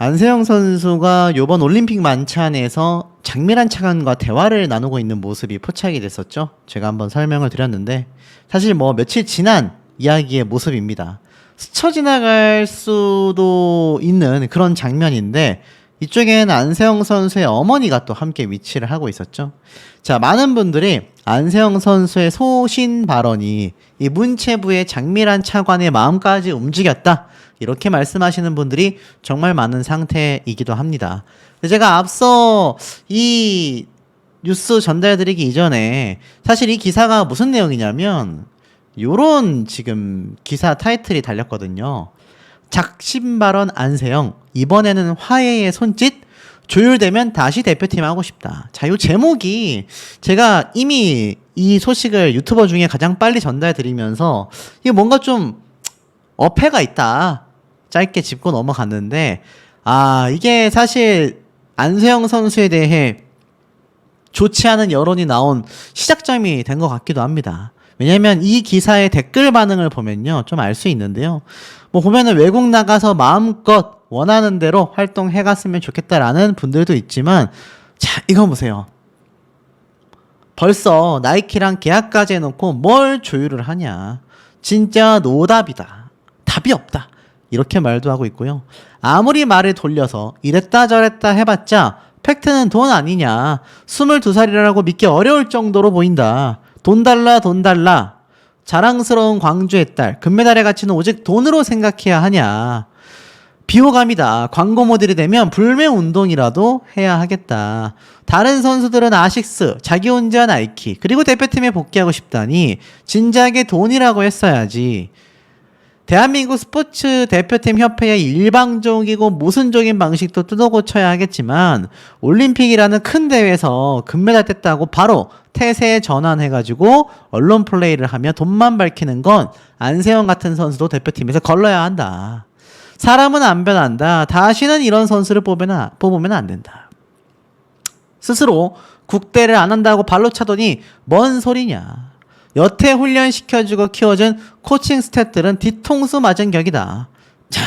안세영 선수가 요번 올림픽 만찬에서 장미란 차관과 대화를 나누고 있는 모습이 포착이 됐었죠. 제가 한번 설명을 드렸는데 사실 뭐 며칠 지난 이야기의 모습입니다. 스쳐 지나갈 수도 있는 그런 장면인데 이쪽에는 안세영 선수의 어머니가 또 함께 위치를 하고 있었죠. 자, 많은 분들이 안세영 선수의 소신 발언이 이 문체부의 장미란 차관의 마음까지 움직였다, 이렇게 말씀하시는 분들이 정말 많은 상태이기도 합니다. 제가 앞서 이 뉴스 전달드리기 이전에 사실 이 기사가 무슨 내용이냐면 요런 지금 기사 타이틀이 달렸거든요. 작심 발언 안세영, 이번에는 화해의 손짓, 조율되면 다시 대표팀 하고 싶다. 자, 요 제목이 제가 이미 이 소식을 유튜버 중에 가장 빨리 전달드리면서 이게 뭔가 좀 어폐가 있다, 짧게 짚고 넘어갔는데, 이게 사실 안세영 선수에 대해 좋지 않은 여론이 나온 시작점이 된 것 같기도 합니다. 왜냐면 이 기사의 댓글 반응을 보면요, 좀 알 수 있는데요. 뭐 보면은 외국 나가서 마음껏 원하는 대로 활동해 갔으면 좋겠다라는 분들도 있지만, 자, 이거 보세요. 벌써 나이키랑 계약까지 해놓고 뭘 조율을 하냐. 진짜 노답이다. 답이 없다. 이렇게 말도 하고 있고요. 아무리 말을 돌려서 이랬다 저랬다 해봤자 팩트는 돈 아니냐. 22살이라고 믿기 어려울 정도로 보인다. 돈 달라 돈 달라. 자랑스러운 광주의 딸, 금메달의 가치는 오직 돈으로 생각해야 하냐. 비호감이다. 광고 모델이 되면 불매 운동이라도 해야 하겠다. 다른 선수들은 아식스, 자기 혼자 나이키, 그리고 대표팀에 복귀하고 싶다니 진작에 돈이라고 했어야지. 대한민국 스포츠 대표팀 협회의 일방적이고 모순적인 방식도 뜯어고쳐야 하겠지만 올림픽이라는 큰 대회에서 금메달 땄다고 바로 태세에 전환해가지고 언론 플레이를 하며 돈만 밝히는 건 안세영 같은 선수도 대표팀에서 걸러야 한다. 사람은 안 변한다. 다시는 이런 선수를 뽑으면 안 된다. 스스로 국대를 안 한다고 발로 차더니 뭔 소리냐. 여태 훈련시켜주고 키워준 코칭 스태프들은 뒤통수 맞은 격이다. 자,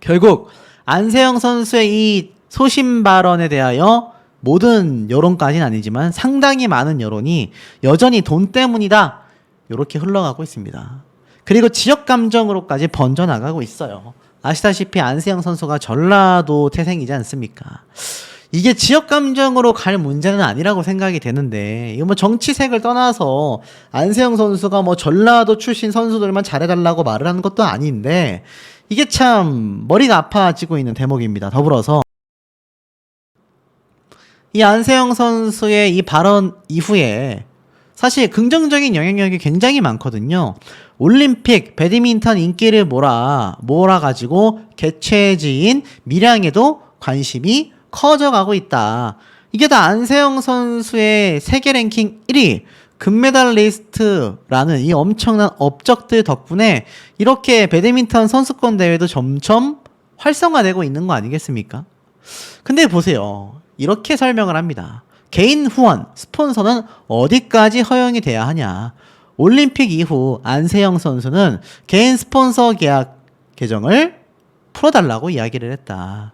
결국 안세영 선수의 이 소신 발언에 대하여 모든 여론까지는 아니지만 상당히 많은 여론이 여전히 돈 때문이다, 이렇게 흘러가고 있습니다. 그리고 지역 감정으로까지 번져나가고 있어요. 아시다시피 안세영 선수가 전라도 태생이지 않습니까? 이게 지역 감정으로 갈 문제는 아니라고 생각이 되는데, 이거 뭐 정치색을 떠나서 안세영 선수가 뭐 전라도 출신 선수들만 잘해달라고 말을 하는 것도 아닌데, 이게 참 머리가 아파지고 있는 대목입니다. 더불어서 이 안세영 선수의 이 발언 이후에 사실 긍정적인 영향력이 굉장히 많거든요. 올림픽 배드민턴 인기를 몰아가지고 개최지인 밀양에도 관심이 커져가고 있다. 이게 다 안세영 선수의 세계 랭킹 1위 금메달리스트라는 이 엄청난 업적들 덕분에 이렇게 배드민턴 선수권 대회도 점점 활성화되고 있는 거 아니겠습니까? 근데 보세요. 이렇게 설명을 합니다. 개인 후원, 스폰서는 어디까지 허용이 돼야 하냐. 올림픽 이후 안세영 선수는 개인 스폰서 계약 개정을 풀어달라고 이야기를 했다.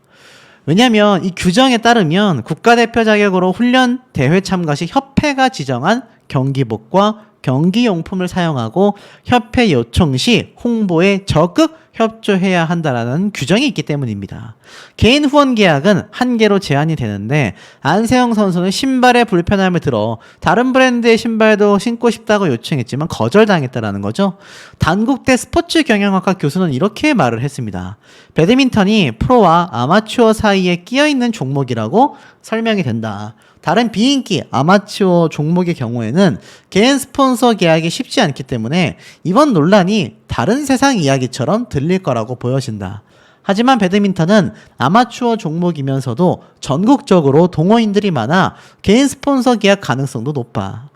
왜냐하면 이 규정에 따르면 국가대표 자격으로 훈련 대회 참가 시 협회가 지정한 경기복과 경기용품을 사용하고 협회 요청 시 홍보에 적극 협조해야 한다라는 규정이 있기 때문입니다. 개인 후원 계약은 한 개로 제한이 되는데 안세영 선수는 신발에 불편함을 들어 다른 브랜드의 신발도 신고 싶다고 요청했지만 거절당했다라는 거죠. 단국대 스포츠 경영학과 교수는 이렇게 말을 했습니다. 배드민턴이 프로와 아마추어 사이에 끼어있는 종목이라고 설명이 된다. 다른 비인기 아마추어 종목의 경우에는 개인 스폰서 계약이 쉽지 않기 때문에 이번 논란이 다른 세상 이야기처럼 들릴 거라고 보여진다. 하지만 배드민턴은 아마추어 종목이면서도 전국적으로 동호인들이 많아 개인 스폰서 계약 가능성도 높아.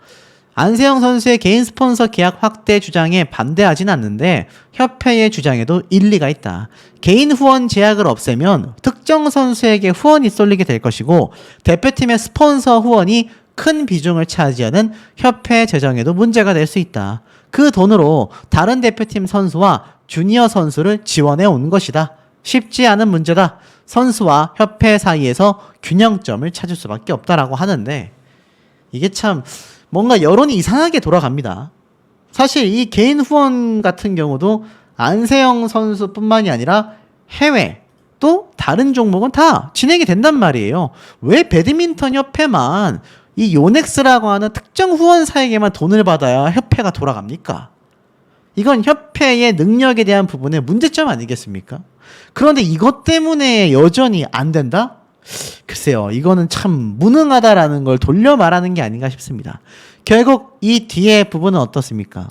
안세영 선수의 개인 스폰서 계약 확대 주장에 반대하진 않는데 협회의 주장에도 일리가 있다. 개인 후원 제약을 없애면 특정 선수에게 후원이 쏠리게 될 것이고 대표팀의 스폰서 후원이 큰 비중을 차지하는 협회 재정에도 문제가 될 수 있다. 그 돈으로 다른 대표팀 선수와 주니어 선수를 지원해 온 것이다. 쉽지 않은 문제다. 선수와 협회 사이에서 균형점을 찾을 수밖에 없다라고 하는데 이게 참 뭔가 여론이 이상하게 돌아갑니다. 사실 이 개인 후원 같은 경우도 안세영 선수뿐만이 아니라 해외 또 다른 종목은 다 진행이 된단 말이에요. 왜 배드민턴 협회만 이 요넥스라고 하는 특정 후원사에게만 돈을 받아야 협회가 돌아갑니까? 이건 협회의 능력에 대한 부분의 문제점 아니겠습니까? 그런데 이것 때문에 여전히 안 된다? 글쎄요, 이거는 참 무능하다라는 걸 돌려 말하는 게 아닌가 싶습니다. 결국 이 뒤에 부분은 어떻습니까?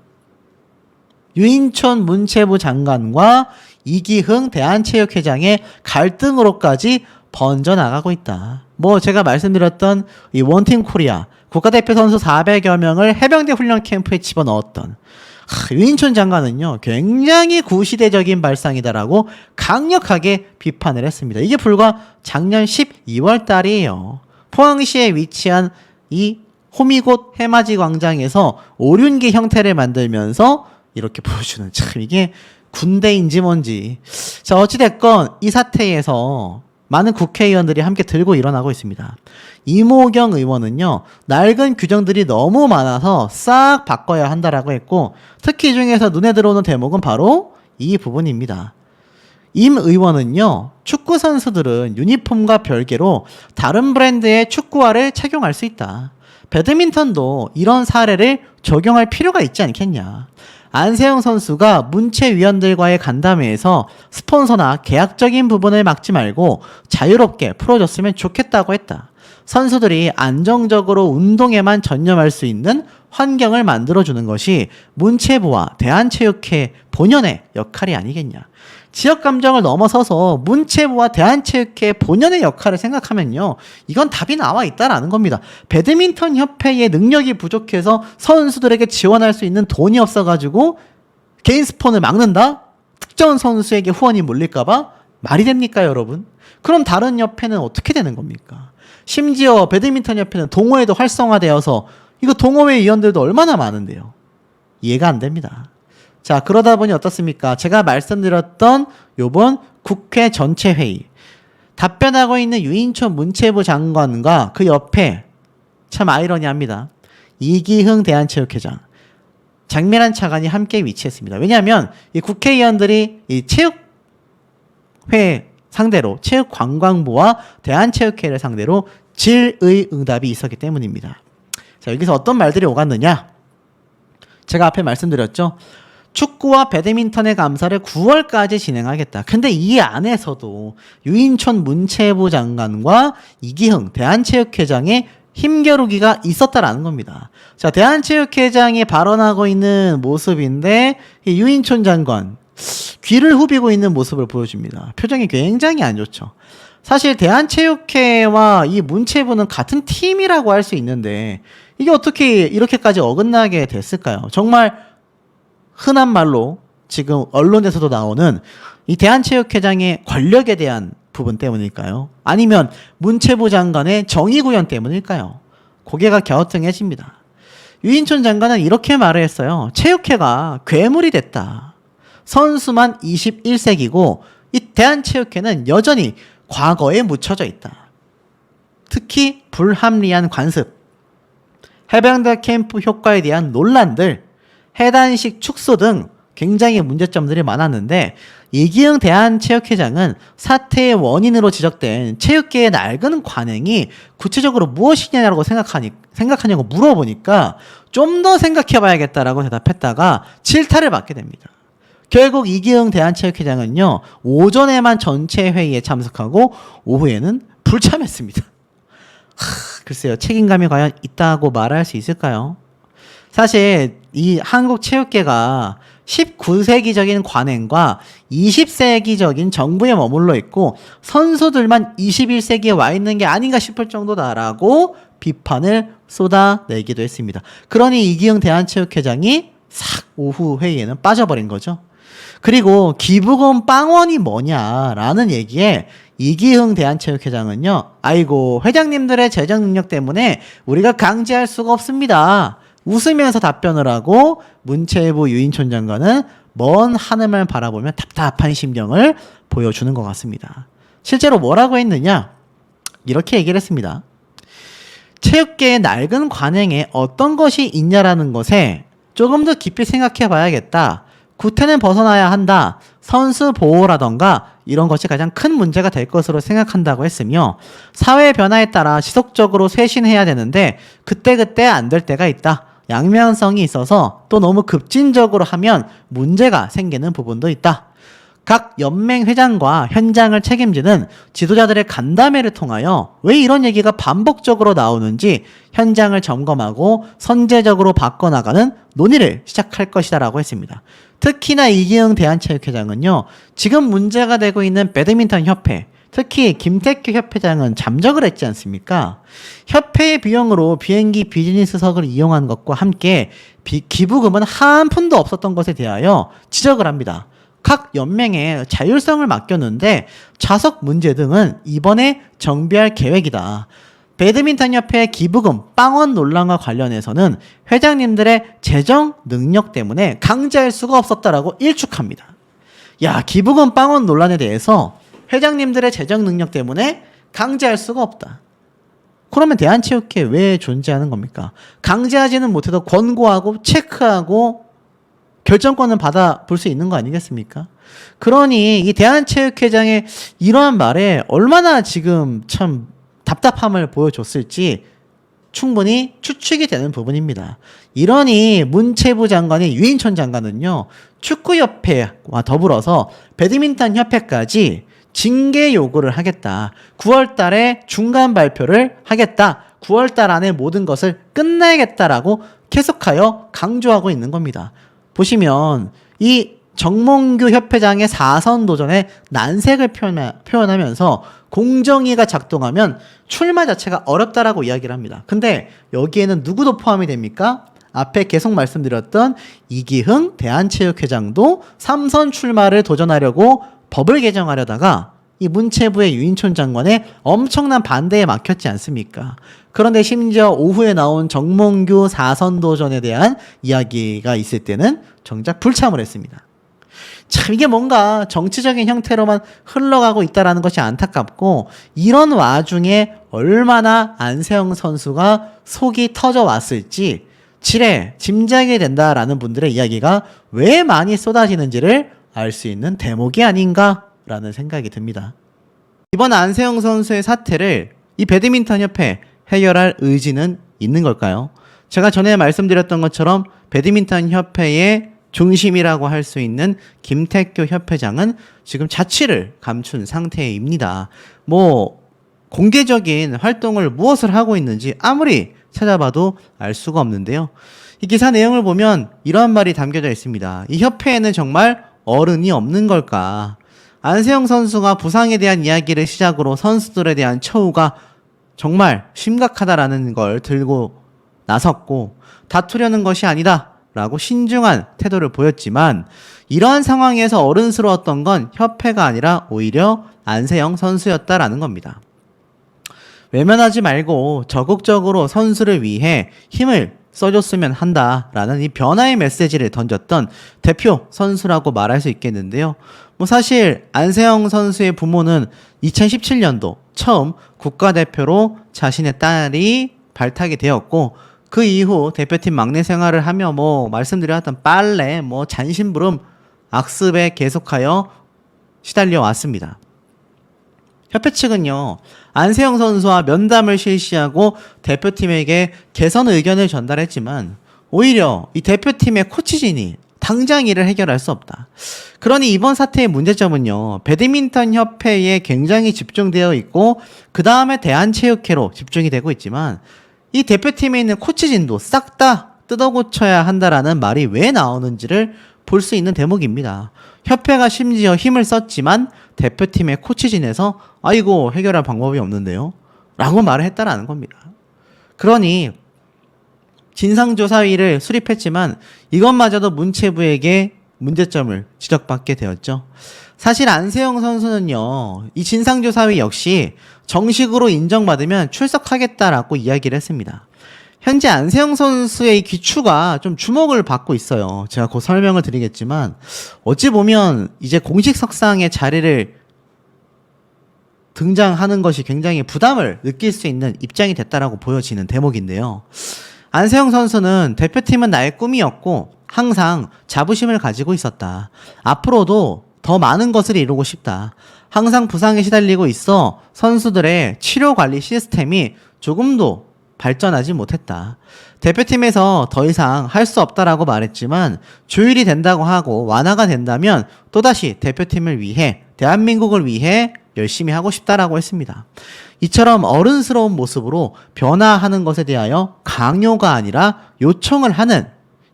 유인촌 문체부 장관과 이기흥 대한체육회장의 갈등으로까지 번져나가고 있다. 뭐 제가 말씀드렸던 이 원팀 코리아 국가대표 선수 400여 명을 해병대 훈련 캠프에 집어넣었던 유인촌 장관은요 굉장히 구시대적인 발상이다라고 강력하게 비판을 했습니다. 이게 불과 작년 12월 달이에요. 포항시에 위치한 이 호미곶 해맞이 광장에서 오륜기 형태를 만들면서 이렇게 보여주는, 참 이게 군대인지 뭔지. 자, 어찌됐건 이 사태에서 많은 국회의원들이 함께 들고 일어나고 있습니다. 이모경 의원은요, 낡은 규정들이 너무 많아서 싹 바꿔야 한다라고 했고, 특히 이 중에서 눈에 들어오는 대목은 바로 이 부분입니다. 임 의원은요, 축구 선수들은 유니폼과 별개로 다른 브랜드의 축구화를 착용할 수 있다. 배드민턴도 이런 사례를 적용할 필요가 있지 않겠냐. 안세영 선수가 문체위원들과의 간담회에서 스폰서나 계약적인 부분을 막지 말고 자유롭게 풀어줬으면 좋겠다고 했다. 선수들이 안정적으로 운동에만 전념할 수 있는 환경을 만들어주는 것이 문체부와 대한체육회 본연의 역할이 아니겠냐. 지역 감정을 넘어서서 문체부와 대한체육회 본연의 역할을 생각하면요, 이건 답이 나와 있다라는 겁니다. 배드민턴 협회의 능력이 부족해서 선수들에게 지원할 수 있는 돈이 없어가지고 개인 스폰을 막는다? 특정 선수에게 후원이 몰릴까봐? 말이 됩니까, 여러분? 그럼 다른 협회는 어떻게 되는 겁니까? 심지어 배드민턴 협회는 동호회도 활성화되어서 이거 동호회 위원들도 얼마나 많은데요. 이해가 안 됩니다. 자, 그러다 보니 어떻습니까? 제가 말씀드렸던 요번 국회 전체 회의, 답변하고 있는 유인촌 문체부 장관과 그 옆에 참 아이러니합니다. 이기흥 대한체육회장, 장미란 차관이 함께 위치했습니다. 왜냐하면 이 국회의원들이 이 체육회 상대로, 체육관광부와 대한체육회를 상대로 질의응답이 있었기 때문입니다. 자, 여기서 어떤 말들이 오갔느냐? 제가 앞에 말씀드렸죠. 축구와 배드민턴의 감사를 9월까지 진행하겠다. 근데 이 안에서도 유인촌 문체부 장관과 이기흥 대한체육회장의 힘겨루기가 있었다라는 겁니다. 자, 대한체육회장이 발언하고 있는 모습인데 이 유인촌 장관 귀를 후비고 있는 모습을 보여줍니다. 표정이 굉장히 안 좋죠. 사실 대한체육회와 이 문체부는 같은 팀이라고 할 수 있는데 이게 어떻게 이렇게까지 어긋나게 됐을까요? 정말 흔한 말로 지금 언론에서도 나오는 이 대한체육회장의 권력에 대한 부분 때문일까요? 아니면 문체부 장관의 정의구현 때문일까요? 고개가 갸우뚱해집니다. 유인촌 장관은 이렇게 말을 했어요. 체육회가 괴물이 됐다. 선수만 21세기고 이 대한체육회는 여전히 과거에 묻혀져 있다. 특히 불합리한 관습, 해병대 캠프 효과에 대한 논란들, 해단식 축소 등 굉장히 문제점들이 많았는데 이기흥 대한체육회장은 사태의 원인으로 지적된 체육계의 낡은 관행이 구체적으로 무엇이냐고 생각하냐고 물어보니까 좀 더 생각해봐야겠다라고 대답했다가 질타를 받게 됩니다. 결국 이기흥 대한체육회장은요, 오전에만 전체 회의에 참석하고 오후에는 불참했습니다. 글쎄요, 책임감이 과연 있다고 말할 수 있을까요? 사실 이 한국 체육계가 19세기적인 관행과 20세기적인 정부에 머물러 있고 선수들만 21세기에 와 있는 게 아닌가 싶을 정도다라고 비판을 쏟아내기도 했습니다. 그러니 이기흥 대한체육회장이 싹 오후 회의에는 빠져버린 거죠. 그리고 기부금 빵원이 뭐냐라는 얘기에 이기흥 대한체육회장은요, 아이고 회장님들의 재정 능력 때문에 우리가 강제할 수가 없습니다. 웃으면서 답변을 하고 문체부 유인촌 장관은 먼 하늘만 바라보며 답답한 심경을 보여주는 것 같습니다. 실제로 뭐라고 했느냐? 이렇게 얘기를 했습니다. 체육계의 낡은 관행에 어떤 것이 있냐라는 것에 조금 더 깊이 생각해 봐야겠다. 구태는 벗어나야 한다. 선수 보호라던가 이런 것이 가장 큰 문제가 될 것으로 생각한다고 했으며, 사회 변화에 따라 지속적으로 쇄신해야 되는데 그때그때 안 될 때가 있다. 양면성이 있어서 또 너무 급진적으로 하면 문제가 생기는 부분도 있다. 각 연맹 회장과 현장을 책임지는 지도자들의 간담회를 통하여 왜 이런 얘기가 반복적으로 나오는지 현장을 점검하고 선제적으로 바꿔나가는 논의를 시작할 것이다 라고 했습니다. 특히나 이기흥 대한체육회장은요, 지금 문제가 되고 있는 배드민턴 협회, 특히 김태규 협회장은 잠적을 했지 않습니까? 협회의 비용으로 비행기 비즈니스석을 이용한 것과 함께 기부금은 한 푼도 없었던 것에 대하여 지적을 합니다. 각 연맹에 자율성을 맡겼는데 좌석 문제 등은 이번에 정비할 계획이다. 배드민턴 협회 기부금 빵원 논란과 관련해서는 회장님들의 재정 능력 때문에 강제할 수가 없었다라고 일축합니다. 야, 기부금 빵원 논란에 대해서 회장님들의 재정 능력 때문에 강제할 수가 없다. 그러면 대한체육회 왜 존재하는 겁니까? 강제하지는 못해도 권고하고 체크하고 결정권은 받아볼 수 있는 거 아니겠습니까? 그러니 이 대한체육회장의 이러한 말에 얼마나 지금 참 답답함을 보여줬을지 충분히 추측이 되는 부분입니다. 이러니 문체부 장관의 유인천 장관은요, 축구협회와 더불어서 배드민턴 협회까지 징계 요구를 하겠다. 9월 달에 중간 발표를 하겠다. 9월 달 안에 모든 것을 끝내겠다라고 계속하여 강조하고 있는 겁니다. 보시면 이 정몽규 협회장의 4선 도전에 난색을 표현하면서 공정위가 작동하면 출마 자체가 어렵다라고 이야기를 합니다. 근데 여기에는 누구도 포함이 됩니까? 앞에 계속 말씀드렸던 이기흥 대한체육회장도 3선 출마를 도전하려고 법을 개정하려다가 이 문체부의 유인촌 장관의 엄청난 반대에 막혔지 않습니까? 그런데 심지어 오후에 나온 정몽규 4선 도전에 대한 이야기가 있을 때는 정작 불참을 했습니다. 참 이게 뭔가 정치적인 형태로만 흘러가고 있다는 것이 안타깝고, 이런 와중에 얼마나 안세영 선수가 속이 터져왔을지 짐작이 된다라는 분들의 이야기가 왜 많이 쏟아지는지를 알 수 있는 대목이 아닌가라는 생각이 듭니다. 이번 안세영 선수의 사태를 이 배드민턴 협회 해결할 의지는 있는 걸까요? 제가 전에 말씀드렸던 것처럼 배드민턴 협회의 중심이라고 할 수 있는 김태규 협회장은 지금 자취를 감춘 상태입니다. 공개적인 활동을 무엇을 하고 있는지 아무리 찾아봐도 알 수가 없는데요. 이 기사 내용을 보면 이러한 말이 담겨져 있습니다. 이 협회에는 정말 어른이 없는 걸까? 안세영 선수가 부상에 대한 이야기를 시작으로 선수들에 대한 처우가 정말 심각하다라는 걸 들고 나섰고, 다투려는 것이 아니다 라고 신중한 태도를 보였지만, 이러한 상황에서 어른스러웠던 건 협회가 아니라 오히려 안세영 선수였다라는 겁니다. 외면하지 말고 적극적으로 선수를 위해 힘을 써줬으면 한다라는 이 변화의 메시지를 던졌던 대표 선수라고 말할 수 있겠는데요. 사실 안세영 선수의 부모는 2017년도 처음 국가대표로 자신의 딸이 발탁이 되었고, 그 이후 대표팀 막내 생활을 하며 말씀드렸던 빨래, 잔심부름, 악습에 계속하여 시달려 왔습니다. 협회 측은요, 안세영 선수와 면담을 실시하고 대표팀에게 개선 의견을 전달했지만 오히려 이 대표팀의 코치진이 당장 이를 해결할 수 없다. 그러니 이번 사태의 문제점은요, 배드민턴 협회에 굉장히 집중되어 있고 그 다음에 대한체육회로 집중이 되고 있지만, 이 대표팀에 있는 코치진도 싹 다 뜯어고쳐야 한다라는 말이 왜 나오는지를 볼 수 있는 대목입니다. 협회가 심지어 힘을 썼지만 대표팀의 코치진에서 아이고 해결할 방법이 없는데요 라고 말을 했다라는 겁니다. 그러니 진상조사위를 수립했지만 이것마저도 문체부에게 문제점을 지적받게 되었죠. 사실 안세영 선수는요, 이 진상조사위 역시 정식으로 인정받으면 출석하겠다라고 이야기를 했습니다. 현재 안세영 선수의 이 귀추가 좀 주목을 받고 있어요. 제가 곧 설명을 드리겠지만 어찌 보면 이제 공식 석상의 자리를 등장하는 것이 굉장히 부담을 느낄 수 있는 입장이 됐다라고 보여지는 대목인데요. 안세영 선수는 대표팀은 나의 꿈이었고 항상 자부심을 가지고 있었다. 앞으로도 더 많은 것을 이루고 싶다. 항상 부상에 시달리고 있어 선수들의 치료 관리 시스템이 조금도 발전하지 못했다. 대표팀에서 더 이상 할 수 없다라고 말했지만 조율이 된다고 하고 완화가 된다면 또다시 대표팀을 위해 대한민국을 위해 열심히 하고 싶다라고 했습니다. 이처럼 어른스러운 모습으로 변화하는 것에 대하여 강요가 아니라 요청을 하는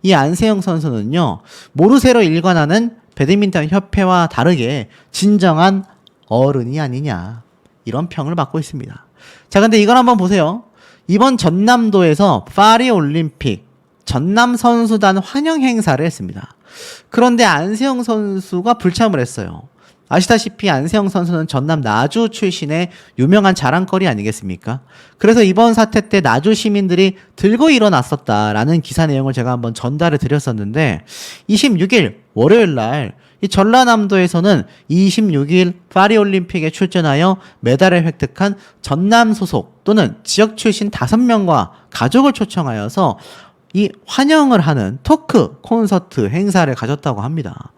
이 안세영 선수는요, 모르쇠로 일관하는 배드민턴 협회와 다르게 진정한 어른이 아니냐, 이런 평을 받고 있습니다. 자, 근데 이걸 한번 보세요. 이번 전남도에서 파리 올림픽 전남 선수단 환영 행사를 했습니다. 그런데 안세영 선수가 불참을 했어요. 아시다시피 안세영 선수는 전남 나주 출신의 유명한 자랑거리 아니겠습니까? 그래서 이번 사태 때 나주 시민들이 들고 일어났었다라는 기사 내용을 제가 한번 전달을 드렸었는데 26일 월요일 날 이 전라남도에서는 26일 파리올림픽에 출전하여 메달을 획득한 전남 소속 또는 지역 출신 5명과 가족을 초청하여서 이 환영을 하는 토크 콘서트 행사를 가졌다고 합니다.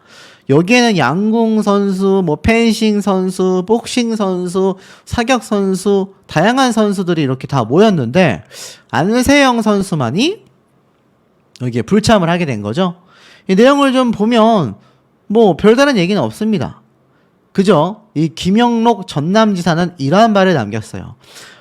여기에는 양궁 선수, 뭐 펜싱 선수, 복싱 선수, 사격 선수, 다양한 선수들이 이렇게 다 모였는데 안세영 선수만이 여기에 불참을 하게 된 거죠. 이 내용을 좀 보면 뭐 별다른 얘기는 없습니다. 그죠? 이 김영록 전남지사는 이러한 말을 남겼어요.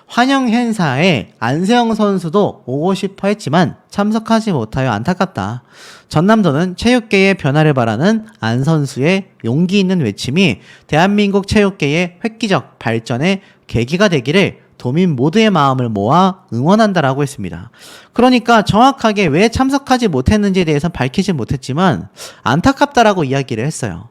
환영 행사에 안세영 선수도 오고 싶어 했지만 참석하지 못하여 안타깝다. 전남도는 체육계의 변화를 바라는 안 선수의 용기 있는 외침이 대한민국 체육계의 획기적 발전의 계기가 되기를 도민 모두의 마음을 모아 응원한다라고 했습니다. 그러니까 정확하게 왜 참석하지 못했는지에 대해서 밝히지 못했지만 안타깝다라고 이야기를 했어요.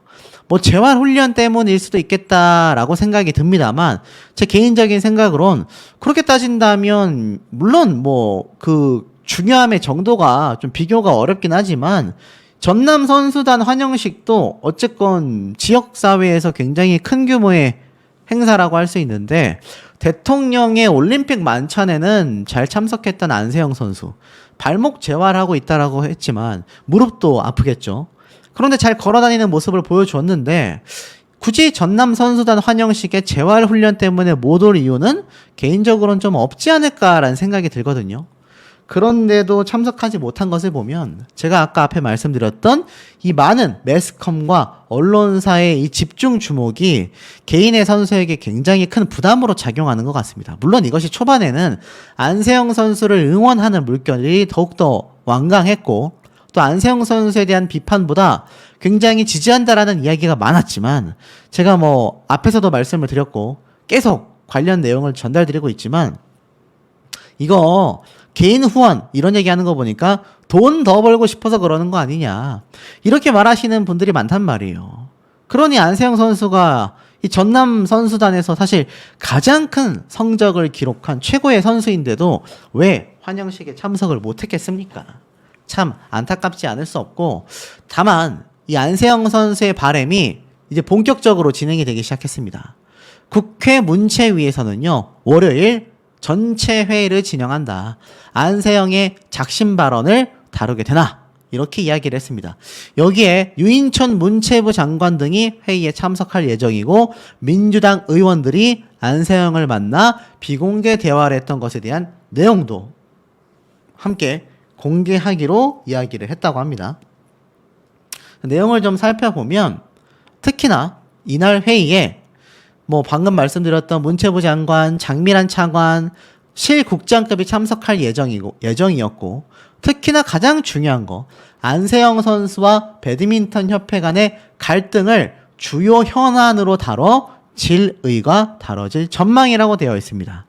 뭐 재활 훈련 때문일 수도 있겠다라고 생각이 듭니다만 제 개인적인 생각으론 그렇게 따진다면 물론 뭐 그 중요함의 정도가 좀 비교가 어렵긴 하지만 전남 선수단 환영식도 어쨌건 지역사회에서 굉장히 큰 규모의 행사라고 할 수 있는데 대통령의 올림픽 만찬에는 잘 참석했던 안세영 선수 발목 재활하고 있다라고 했지만 무릎도 아프겠죠. 그런데 잘 걸어다니는 모습을 보여주었는데 굳이 전남 선수단 환영식에 재활 훈련 때문에 못 올 이유는 개인적으로는 좀 없지 않을까라는 생각이 들거든요. 그런데도 참석하지 못한 것을 보면 제가 아까 앞에 말씀드렸던 이 많은 매스컴과 언론사의 이 집중 주목이 개인의 선수에게 굉장히 큰 부담으로 작용하는 것 같습니다. 물론 이것이 초반에는 안세영 선수를 응원하는 물결이 더욱더 완강했고 또 안세영 선수에 대한 비판보다 굉장히 지지한다라는 이야기가 많았지만 제가 뭐 앞에서도 말씀을 드렸고 계속 관련 내용을 전달드리고 있지만 이거 개인 후원 이런 얘기하는 거 보니까 돈 더 벌고 싶어서 그러는 거 아니냐 이렇게 말하시는 분들이 많단 말이에요. 그러니 안세영 선수가 이 전남 선수단에서 사실 가장 큰 성적을 기록한 최고의 선수인데도 왜 환영식에 참석을 못했겠습니까? 참 안타깝지 않을 수 없고 다만 이 안세영 선수의 바람이 이제 본격적으로 진행이 되기 시작했습니다. 국회 문체위에서는요 월요일 전체 회의를 진행한다. 안세영의 작심 발언을 다루게 되나? 이렇게 이야기를 했습니다. 여기에 유인촌 문체부 장관 등이 회의에 참석할 예정이고 민주당 의원들이 안세영을 만나 비공개 대화를 했던 것에 대한 내용도 함께 공개하기로 이야기를 했다고 합니다. 내용을 좀 살펴보면 특히나 이날 회의에 뭐 방금 말씀드렸던 문체부 장관, 장미란 차관, 실국장급이 참석할 예정이었고 특히나 가장 중요한 거 안세영 선수와 배드민턴 협회 간의 갈등을 주요 현안으로 다뤄 질의가 다뤄질 전망이라고 되어 있습니다.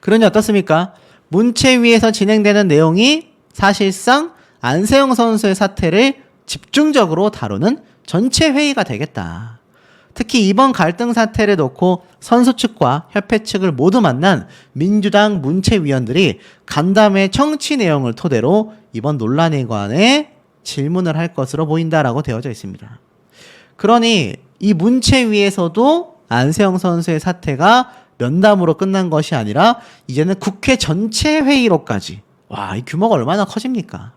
그러니 어떻습니까? 문체위에서 진행되는 내용이 사실상 안세영 선수의 사태를 집중적으로 다루는 전체 회의가 되겠다. 특히 이번 갈등 사태를 놓고 선수 측과 협회 측을 모두 만난 민주당 문체위원들이 간담회 청취 내용을 토대로 이번 논란에 관해 질문을 할 것으로 보인다라고 되어져 있습니다. 그러니 이 문체위에서도 안세영 선수의 사태가 면담으로 끝난 것이 아니라 이제는 국회 전체 회의로까지, 와, 이 규모가 얼마나 커집니까?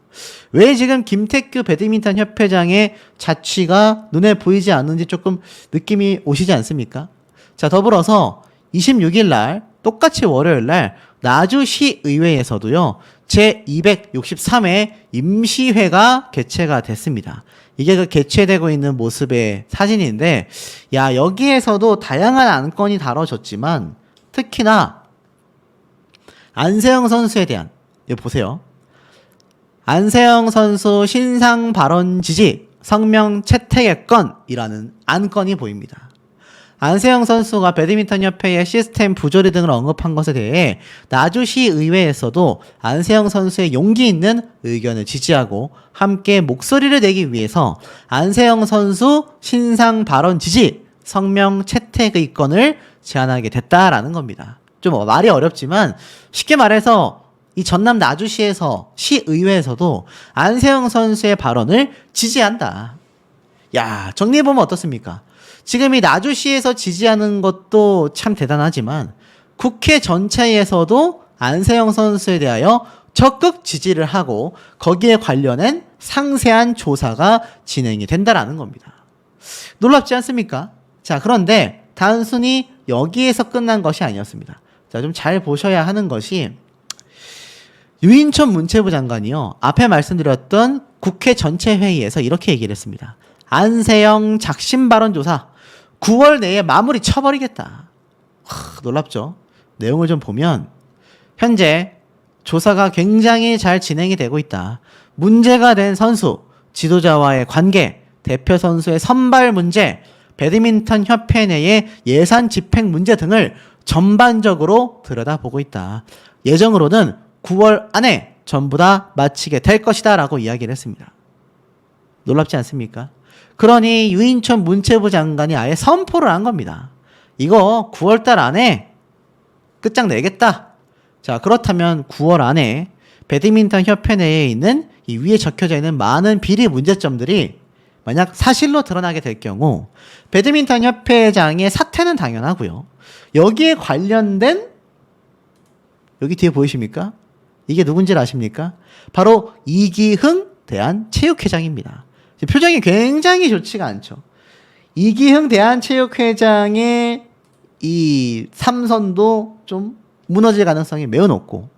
왜 지금 김태규 배드민턴 협회장의 자취가 눈에 보이지 않는지 조금 느낌이 오시지 않습니까? 자, 더불어서 26일 날 똑같이 월요일 날 나주시의회에서도요 제263회 임시회가 개최가 됐습니다. 이게 그 개최되고 있는 모습의 사진인데, 야, 여기에서도 다양한 안건이 다뤄졌지만 특히나 안세영 선수에 대한, 이거 보세요. 안세영 선수 신상 발언 지지 성명 채택의 건이라는 안건이 보입니다. 안세영 선수가 배드민턴 협회의 시스템 부조리 등을 언급한 것에 대해 나주시 의회에서도 안세영 선수의 용기 있는 의견을 지지하고 함께 목소리를 내기 위해서 안세영 선수 신상 발언 지지 성명 채택의 건을 제안하게 됐다라는 겁니다. 좀 말이 어렵지만 쉽게 말해서 이 전남 나주시에서 시의회에서도 안세영 선수의 발언을 지지한다. 야, 정리해보면 어떻습니까? 지금 이 나주시에서 지지하는 것도 참 대단하지만 국회 전체에서도 안세영 선수에 대하여 적극 지지를 하고 거기에 관련된 상세한 조사가 진행이 된다라는 겁니다. 놀랍지 않습니까? 자, 그런데 단순히 여기에서 끝난 것이 아니었습니다. 자, 좀 잘 보셔야 하는 것이 유인촌 문체부 장관이요, 앞에 말씀드렸던 국회 전체 회의에서 이렇게 얘기를 했습니다. 안세영 작심 발언 조사 9월 내에 마무리 쳐버리겠다. 놀랍죠? 내용을 좀 보면 현재 조사가 굉장히 잘 진행이 되고 있다. 문제가 된 선수, 지도자와의 관계, 대표 선수의 선발 문제, 배드민턴 협회 내의 예산 집행 문제 등을 전반적으로 들여다보고 있다. 예정으로는 9월 안에 전부 다 마치게 될 것이다 라고 이야기를 했습니다. 놀랍지 않습니까? 그러니 유인촌 문체부 장관이 아예 선포를 한 겁니다. 이거 9월달 안에 끝장내겠다. 자, 그렇다면 9월 안에 배드민턴 협회 내에 있는 이 위에 적혀져 있는 많은 비리 문제점들이 만약 사실로 드러나게 될 경우 배드민턴 협회장의 사퇴는 당연하고요. 여기에 관련된, 여기 뒤에 보이십니까? 이게 누군지 아십니까? 바로 이기흥 대한체육회장입니다. 표정이 굉장히 좋지가 않죠. 이기흥 대한체육회장의 이 삼선도 좀 무너질 가능성이 매우 높고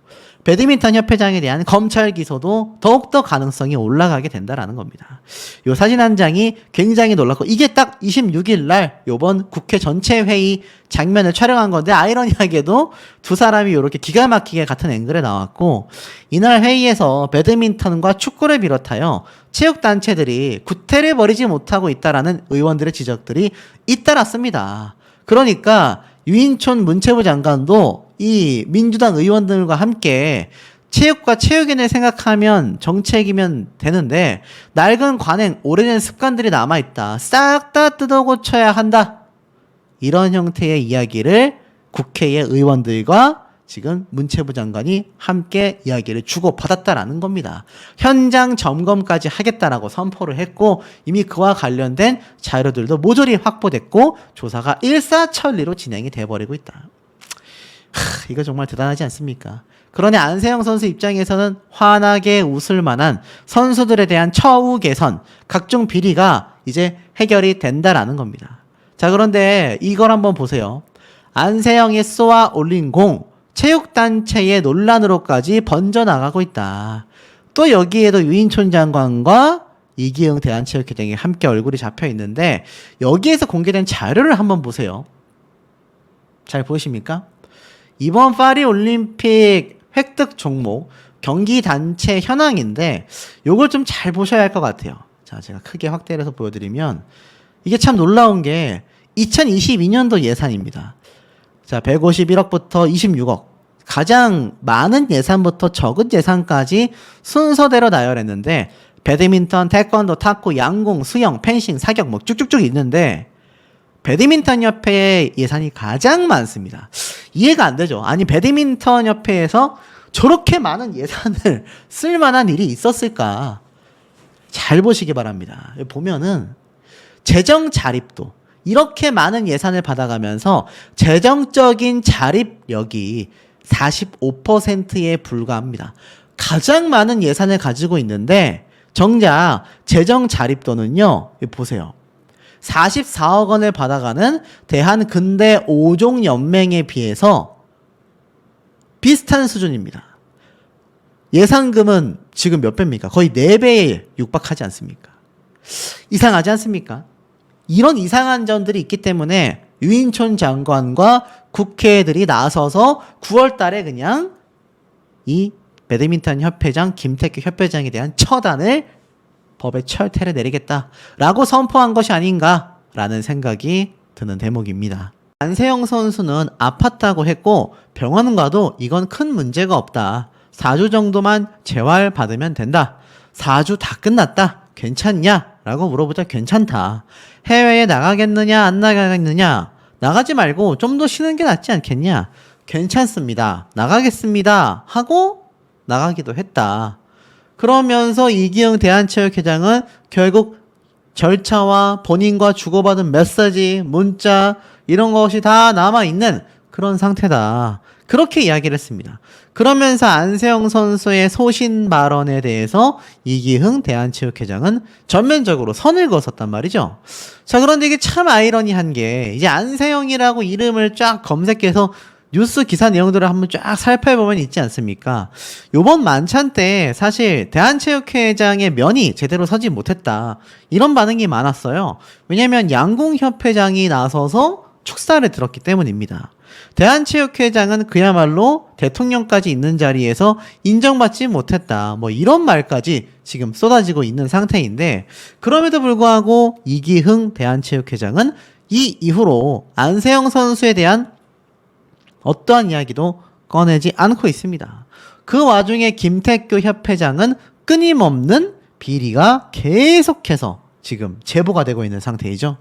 배드민턴 협회장에 대한 검찰 기소도 더욱더 가능성이 올라가게 된다라는 겁니다. 요 사진 한 장이 굉장히 놀랍고 이게 딱 26일 날 요번 국회 전체 회의 장면을 촬영한 건데 아이러니하게도 두 사람이 이렇게 기가 막히게 같은 앵글에 나왔고 이날 회의에서 배드민턴과 축구를 비롯하여 체육단체들이 구태를 벌이지 못하고 있다라는 의원들의 지적들이 잇따랐습니다. 그러니까 유인촌 문체부 장관도 이 민주당 의원들과 함께 체육과 체육인을 생각하면 정책이면 되는데 낡은 관행, 오래된 습관들이 남아있다. 싹 다 뜯어고쳐야 한다. 이런 형태의 이야기를 국회의 의원들과 지금 문체부 장관이 함께 이야기를 주고받았다라는 겁니다. 현장 점검까지 하겠다라고 선포를 했고 이미 그와 관련된 자료들도 모조리 확보됐고 조사가 일사천리로 진행이 돼버리고 있다. 이거 정말 대단하지 않습니까? 그러니 안세영 선수 입장에서는 환하게 웃을 만한 선수들에 대한 처우 개선, 각종 비리가 이제 해결이 된다라는 겁니다. 자, 그런데 이걸 한번 보세요. 안세영이 쏘아 올린 공, 체육단체의 논란으로까지 번져나가고 있다. 또 여기에도 유인촌 장관과 이기흥 대한체육회장이 함께 얼굴이 잡혀 있는데 여기에서 공개된 자료를 한번 보세요. 잘 보이십니까? 이번 파리 올림픽 획득 종목 경기 단체 현황인데 요걸 좀 잘 보셔야 할 것 같아요. 자, 제가 크게 확대를 해서 보여드리면 이게 참 놀라운 게 2022년도 예산입니다. 자, 151억부터 26억. 가장 많은 예산부터 적은 예산까지 순서대로 나열했는데 배드민턴, 태권도, 탁구, 양궁, 수영, 펜싱, 사격 뭐 쭉쭉쭉 있는데 배드민턴 협회의 예산이 가장 많습니다. 이해가 안 되죠. 아니 배드민턴 협회에서 저렇게 많은 예산을 쓸 만한 일이 있었을까? 잘 보시기 바랍니다. 보면은 재정 자립도 이렇게 많은 예산을 받아가면서 재정적인 자립력이 45%에 불과합니다. 가장 많은 예산을 가지고 있는데 정작 재정 자립도는요. 보세요. 44억 원을 받아가는 대한근대 5종 연맹에 비해서 비슷한 수준입니다. 예산금은 지금 몇 배입니까? 거의 4배에 육박하지 않습니까? 이상하지 않습니까? 이런 이상한 점들이 있기 때문에 유인촌 장관과 국회들이 나서서 9월 달에 그냥 이 배드민턴 협회장 김태규 협회장에 대한 처단을 법의 철퇴를 내리겠다라고 선포한 것이 아닌가라는 생각이 드는 대목입니다. 안세영 선수는 아팠다고 했고 병원 가도 이건 큰 문제가 없다. 4주 정도만 재활받으면 된다. 4주 다 끝났다. 괜찮냐? 라고 물어보자 괜찮다. 해외에 나가겠느냐 안 나가겠느냐? 나가지 말고 좀 더 쉬는 게 낫지 않겠냐? 괜찮습니다. 나가겠습니다. 하고 나가기도 했다. 그러면서 이기흥 대한체육회장은 결국 절차와 본인과 주고받은 메시지, 문자 이런 것이 다 남아있는 그런 상태다. 그렇게 이야기를 했습니다. 그러면서 안세영 선수의 소신 발언에 대해서 이기흥 대한체육회장은 전면적으로 선을 그었었단 말이죠. 자, 그런데 이게 참 아이러니한 게 이제 안세영이라고 이름을 쫙 검색해서 뉴스 기사 내용들을 한번 쫙 살펴보면 있지 않습니까? 요번 만찬 때 사실 대한체육회장의 면이 제대로 서지 못했다. 이런 반응이 많았어요. 왜냐면 양궁협회장이 나서서 축사를 들었기 때문입니다. 대한체육회장은 그야말로 대통령까지 있는 자리에서 인정받지 못했다. 뭐 이런 말까지 지금 쏟아지고 있는 상태인데 그럼에도 불구하고 이기흥 대한체육회장은 이 이후로 안세영 선수에 대한 어떠한 이야기도 꺼내지 않고 있습니다. 그 와중에 김태규 협회장은 끊임없는 비리가 계속해서 지금 제보가 되고 있는 상태이죠.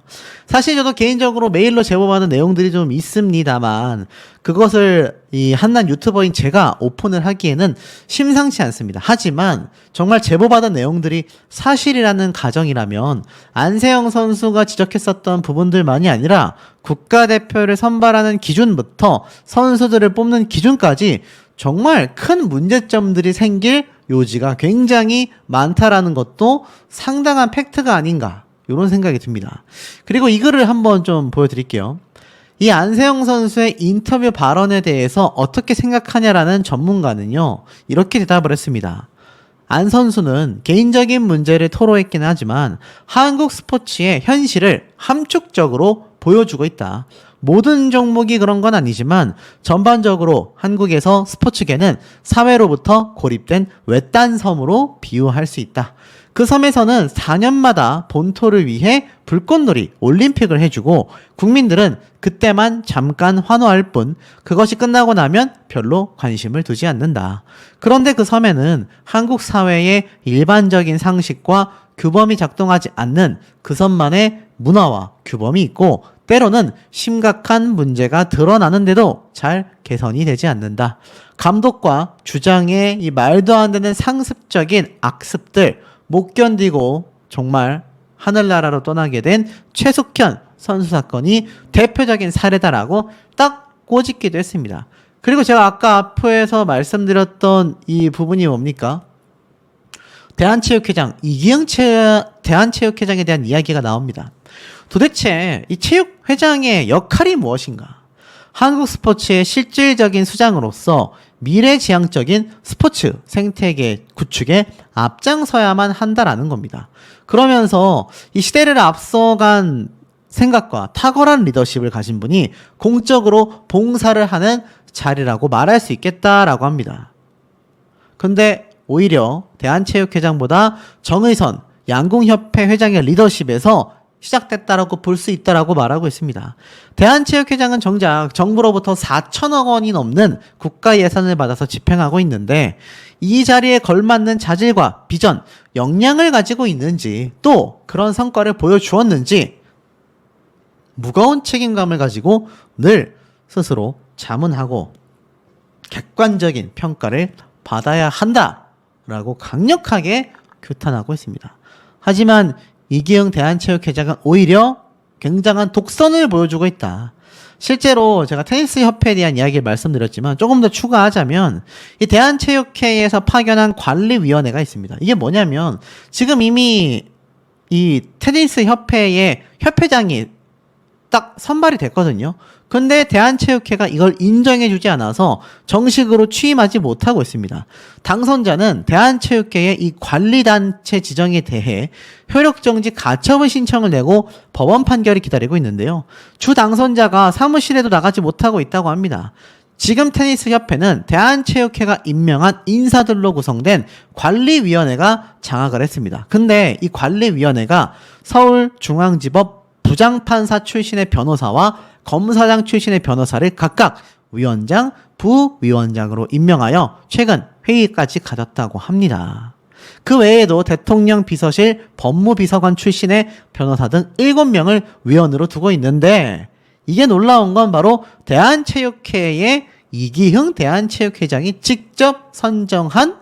사실 저도 개인적으로 메일로 제보받은 내용들이 좀 있습니다만 그것을 이 한낱 유튜버인 제가 오픈을 하기에는 심상치 않습니다. 하지만 정말 제보받은 내용들이 사실이라는 가정이라면 안세영 선수가 지적했었던 부분들만이 아니라 국가대표를 선발하는 기준부터 선수들을 뽑는 기준까지 정말 큰 문제점들이 생길 요지가 굉장히 많다라는 것도 상당한 팩트가 아닌가 이런 생각이 듭니다. 그리고 이 글을 한번 좀 보여드릴게요. 이 안세영 선수의 인터뷰 발언에 대해서 어떻게 생각하냐라는 전문가는요. 이렇게 대답을 했습니다. 안 선수는 개인적인 문제를 토로했긴 하지만 한국 스포츠의 현실을 함축적으로 보여주고 있다. 모든 종목이 그런 건 아니지만 전반적으로 한국에서 스포츠계는 사회로부터 고립된 외딴 섬으로 비유할 수 있다. 그 섬에서는 4년마다 본토를 위해 불꽃놀이 올림픽을 해주고 국민들은 그때만 잠깐 환호할 뿐 그것이 끝나고 나면 별로 관심을 두지 않는다. 그런데 그 섬에는 한국 사회의 일반적인 상식과 규범이 작동하지 않는 그 섬만의 문화와 규범이 있고 때로는 심각한 문제가 드러나는데도 잘 개선이 되지 않는다. 감독과 주장의 이 말도 안 되는 상습적인 악습들 못 견디고 정말 하늘나라로 떠나게 된 최숙현 선수 사건이 대표적인 사례다라고 딱 꼬집기도 했습니다. 그리고 제가 아까 앞에서 말씀드렸던 이 부분이 뭡니까? 대한체육회장, 이기흥 대한체육회장에 대한 이야기가 나옵니다. 도대체 이 체육회장의 역할이 무엇인가? 한국 스포츠의 실질적인 수장으로서 미래지향적인 스포츠 생태계 구축에 앞장서야만 한다라는 겁니다. 그러면서 이 시대를 앞서간 생각과 탁월한 리더십을 가진 분이 공적으로 봉사를 하는 자리라고 말할 수 있겠다라고 합니다. 근데 오히려 대한체육회장보다 정의선 양궁협회 회장의 리더십에서 시작됐다라고 볼 수 있다라고 말하고 있습니다. 대한체육회장은 정작 정부로부터 4천억 원이 넘는 국가 예산을 받아서 집행하고 있는데 이 자리에 걸맞는 자질과 비전, 역량을 가지고 있는지 또 그런 성과를 보여주었는지 무거운 책임감을 가지고 늘 스스로 자문하고 객관적인 평가를 받아야 한다라고 강력하게 규탄하고 있습니다. 하지만 이기흥 대한체육회장은 오히려 굉장한 독선을 보여주고 있다. 실제로 제가 테니스 협회에 대한 이야기를 말씀드렸지만 조금 더 추가하자면 이 대한체육회에서 파견한 관리위원회가 있습니다. 이게 뭐냐면 지금 이미 이 테니스 협회의 협회장이 딱 선발이 됐거든요. 근데 대한체육회가 이걸 인정해주지 않아서 정식으로 취임하지 못하고 있습니다. 당선자는 대한체육회의 이 관리단체 지정에 대해 효력정지 가처분 신청을 내고 법원 판결이 기다리고 있는데요. 주 당선자가 사무실에도 나가지 못하고 있다고 합니다. 지금 테니스협회는 대한체육회가 임명한 인사들로 구성된 관리위원회가 장악을 했습니다. 근데 이 관리위원회가 서울중앙지법 부장판사 출신의 변호사와 검사장 출신의 변호사를 각각 위원장, 부위원장으로 임명하여 최근 회의까지 가졌다고 합니다. 그 외에도 대통령 비서실 법무비서관 출신의 변호사 등 7명을 위원으로 두고 있는데 이게 놀라운 건 바로 대한체육회의 이기흥 대한체육회장이 직접 선정한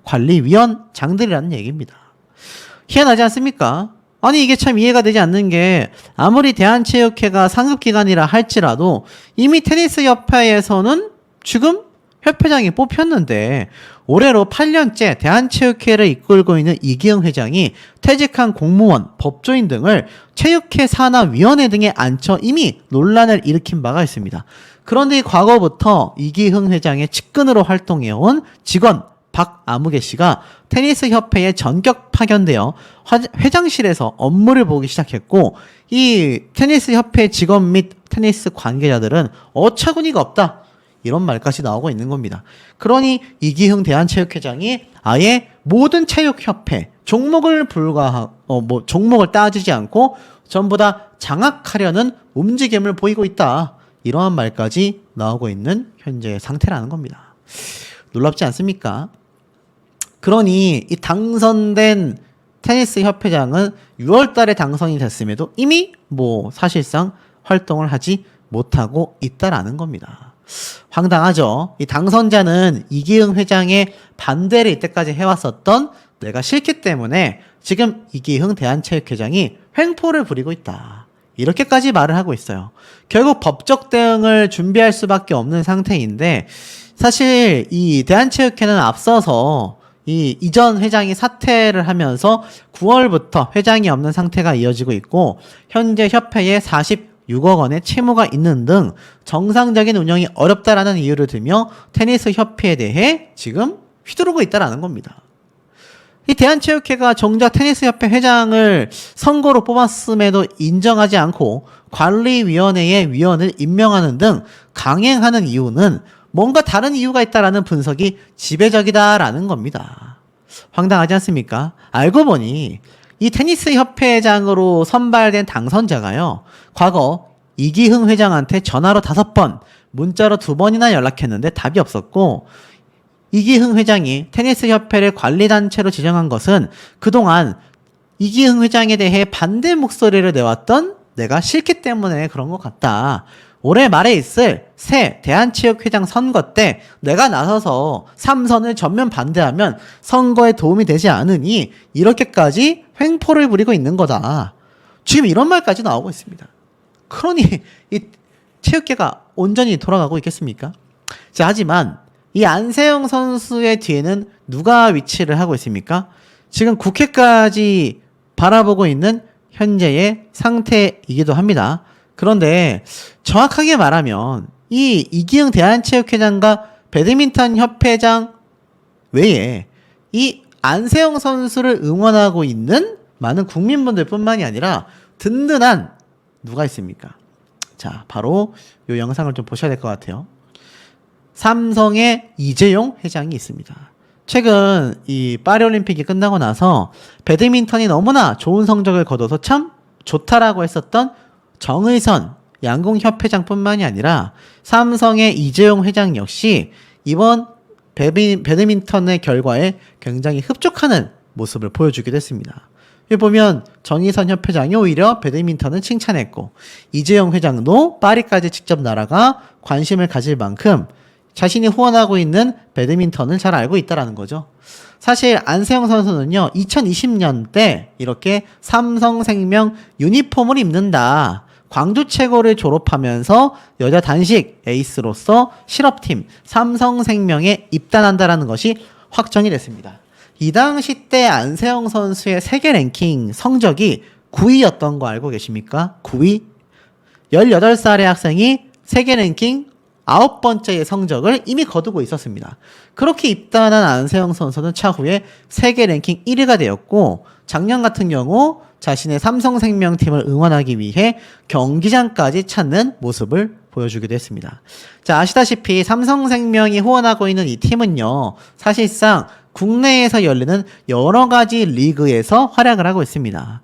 관리위원장들이라는 얘기입니다. 희한하지 않습니까? 아니 이게 참 이해가 되지 않는 게 아무리 대한체육회가 상급기관이라 할지라도 이미 테니스협회에서는 지금 협회장이 뽑혔는데 올해로 8년째 대한체육회를 이끌고 있는 이기흥 회장이 퇴직한 공무원, 법조인 등을 체육회 산하위원회 등에 앉혀 이미 논란을 일으킨 바가 있습니다. 그런데 과거부터 이기흥 회장의 측근으로 활동해온 직원 박아무개 씨가 테니스 협회에 전격 파견되어 회장실에서 업무를 보기 시작했고 이 테니스 협회 직원 및 테니스 관계자들은 어처구니가 없다 이런 말까지 나오고 있는 겁니다. 그러니 이기흥 대한체육회장이 아예 모든 체육협회 종목을 종목을 따지지 않고 전부 다 장악하려는 움직임을 보이고 있다 이러한 말까지 나오고 있는 현재의 상태라는 겁니다. 놀랍지 않습니까? 그러니 이 당선된 테니스 협회장은 6월 달에 당선이 됐음에도 이미 사실상 활동을 하지 못하고 있다라는 겁니다. 황당하죠. 이 당선자는 이기흥 회장의 반대를 이때까지 해왔었던 내가 싫기 때문에 지금 이기흥 대한체육회장이 횡포를 부리고 있다. 이렇게까지 말을 하고 있어요. 결국 법적 대응을 준비할 수밖에 없는 상태인데 사실 이 대한체육회는 앞서서 이전 회장이 사퇴를 하면서 9월부터 회장이 없는 상태가 이어지고 있고 현재 협회에 46억 원의 채무가 있는 등 정상적인 운영이 어렵다라는 이유를 들며 테니스 협회에 대해 지금 휘두르고 있다라는 겁니다. 이 대한체육회가 정작 테니스협회 회장을 선거로 뽑았음에도 인정하지 않고 관리위원회의 위원을 임명하는 등 강행하는 이유는 뭔가 다른 이유가 있다라는 분석이 지배적이다라는 겁니다. 황당하지 않습니까? 알고 보니 이 테니스 협회장으로 선발된 당선자가요. 과거 이기흥 회장한테 전화로 5번, 문자로 2번이나 연락했는데 답이 없었고 이기흥 회장이 테니스 협회를 관리단체로 지정한 것은 그동안 이기흥 회장에 대해 반대 목소리를 내왔던 내가 싫기 때문에 그런 것 같다. 올해 말에 있을 새 대한체육회장 선거 때 내가 나서서 3선을 전면 반대하면 선거에 도움이 되지 않으니 이렇게까지 횡포를 부리고 있는 거다. 지금 이런 말까지 나오고 있습니다. 그러니 이 체육계가 온전히 돌아가고 있겠습니까? 자, 하지만 이 안세영 선수의 뒤에는 누가 위치를 하고 있습니까? 지금 국회까지 바라보고 있는 현재의 상태이기도 합니다. 그런데 정확하게 말하면 이 이기흥 대한체육회장과 배드민턴 협회장 외에 이 안세영 선수를 응원하고 있는 많은 국민분들 뿐만이 아니라 든든한 누가 있습니까? 자, 바로 이 영상을 좀 보셔야 될 것 같아요. 삼성의 이재용 회장이 있습니다. 최근 이 파리올림픽이 끝나고 나서 배드민턴이 너무나 좋은 성적을 거둬서 참 좋다라고 했었던 정의선 양궁협회장뿐만이 아니라 삼성의 이재용 회장 역시 이번 배드민턴의 결과에 굉장히 흡족하는 모습을 보여주기도 했습니다. 여기 보면 정의선 협회장이 오히려 배드민턴을 칭찬했고 이재용 회장도 파리까지 직접 날아가 관심을 가질 만큼 자신이 후원하고 있는 배드민턴을 잘 알고 있다라는 거죠. 사실 안세영 선수는요, 2020년 때 이렇게 삼성생명 유니폼을 입는다. 광주 최고를 졸업하면서 여자 단식 에이스로서 실업팀 삼성생명에 입단한다라는 것이 확정이 됐습니다. 이 당시 때 안세영 선수의 세계 랭킹 성적이 9위였던 거 알고 계십니까? 9위? 18살의 학생이 세계 랭킹 9번째의 성적을 이미 거두고 있었습니다. 그렇게 입단한 안세영 선수는 차후에 세계 랭킹 1위가 되었고 작년 같은 경우 자신의 삼성생명팀을 응원하기 위해 경기장까지 찾는 모습을 보여주기도 했습니다. 자, 아시다시피 삼성생명이 후원하고 있는 이 팀은요, 사실상 국내에서 열리는 여러 가지 리그에서 활약을 하고 있습니다.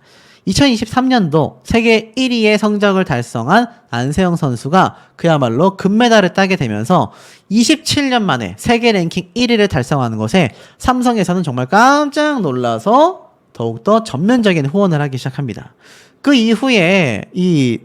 2023년도 세계 1위의 성적을 달성한 안세영 선수가 그야말로 금메달을 따게 되면서 27년 만에 세계 랭킹 1위를 달성하는 것에 삼성에서는 정말 깜짝 놀라서 더욱더 전면적인 후원을 하기 시작합니다. 그 이후에 이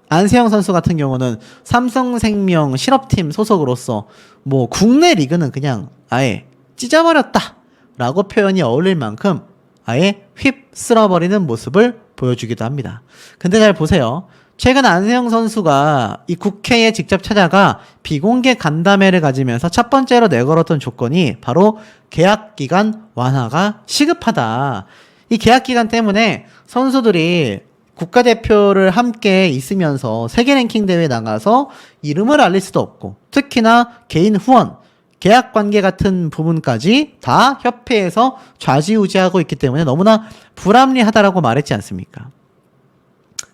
안세영 선수 같은 경우는 삼성생명 실업팀 소속으로서 뭐 국내 리그는 그냥 아예 찢어버렸다 라고 표현이 어울릴 만큼 아예 휩쓸어버리는 모습을 보여주기도 합니다. 근데 잘 보세요. 최근 안세영 선수가 이 국회에 직접 찾아가 비공개 간담회를 가지면서 첫 번째로 내걸었던 조건이 바로 계약기간 완화가 시급하다. 이 계약기간 때문에 선수들이 국가대표를 함께 있으면서 세계 랭킹 대회에 나가서 이름을 알릴 수도 없고 특히나 개인 후원, 계약 관계 같은 부분까지 다 협회에서 좌지우지하고 있기 때문에 너무나 불합리하다라고 말했지 않습니까?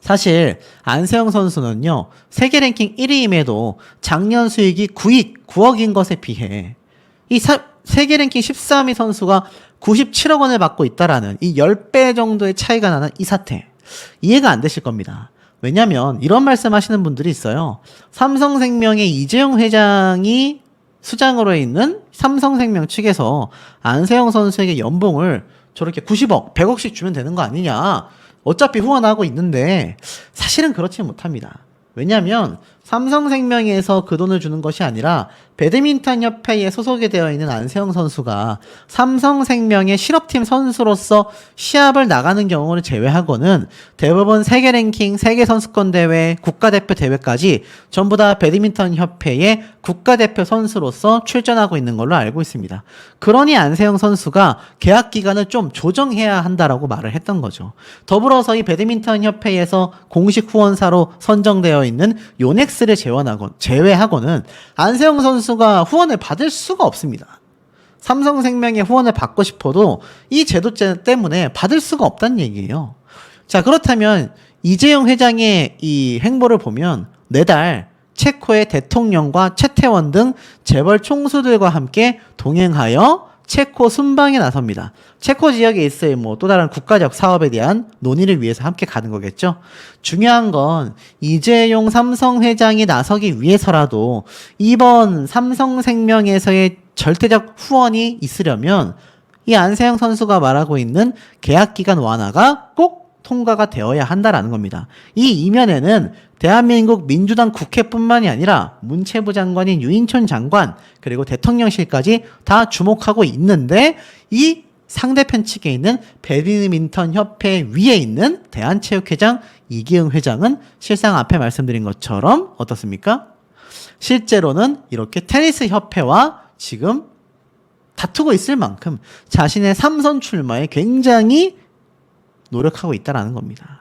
사실 안세영 선수는요, 세계 랭킹 1위임에도 작년 수익이 9억인 것에 비해 이 세계 랭킹 13위 선수가 97억 원을 받고 있다라는 이 10배 정도의 차이가 나는 이 사태, 이해가 안 되실 겁니다. 왜냐면 이런 말씀 하시는 분들이 있어요. 삼성생명의 이재용 회장이 수장으로 있는 삼성생명 측에서 안세영 선수에게 연봉을 저렇게 90억, 100억씩 주면 되는 거 아니냐. 어차피 후원하고 있는데 사실은 그렇지 못합니다. 왜냐하면 삼성생명에서 그 돈을 주는 것이 아니라 배드민턴 협회에 소속이 되어 있는 안세영 선수가 삼성생명의 실업팀 선수로서 시합을 나가는 경우를 제외하고는 대부분 세계 랭킹, 세계 선수권 대회, 국가대표 대회까지 전부 다 배드민턴 협회의 국가대표 선수로서 출전하고 있는 걸로 알고 있습니다. 그러니 안세영 선수가 계약 기간을 좀 조정해야 한다라고 말을 했던 거죠. 더불어서 이 배드민턴 협회에서 공식 후원사로 선정되어 있는 요넥스를 제외하고는 안세영 선수가 후원을 받을 수가 없습니다. 삼성생명의 후원을 받고 싶어도 이 제도 때문에 받을 수가 없다는 얘기예요. 자, 그렇다면 이재용 회장의 이 행보를 보면 매달 체코의 대통령과 최태원 등 재벌 총수들과 함께 동행하여 체코 순방에 나섭니다. 체코 지역에 있을 뭐 또 다른 국가적 사업에 대한 논의를 위해서 함께 가는 거겠죠. 중요한 건 이재용 삼성 회장이 나서기 위해서라도 이번 삼성생명에서의 절대적 후원이 있으려면 이 안세영 선수가 말하고 있는 계약기간 완화가 꼭 통과가 되어야 한다라는 겁니다. 이 이면에는 대한민국 민주당 국회뿐만이 아니라 문체부 장관인 유인촌 장관 그리고 대통령실까지 다 주목하고 있는데 이 상대편 측에 있는 배드민턴 협회 위에 있는 대한체육회장 이기흥 회장은 실상 앞에 말씀드린 것처럼 어떻습니까? 실제로는 이렇게 테니스 협회와 지금 다투고 있을 만큼 자신의 삼선 출마에 굉장히 노력하고 있다는 겁니다.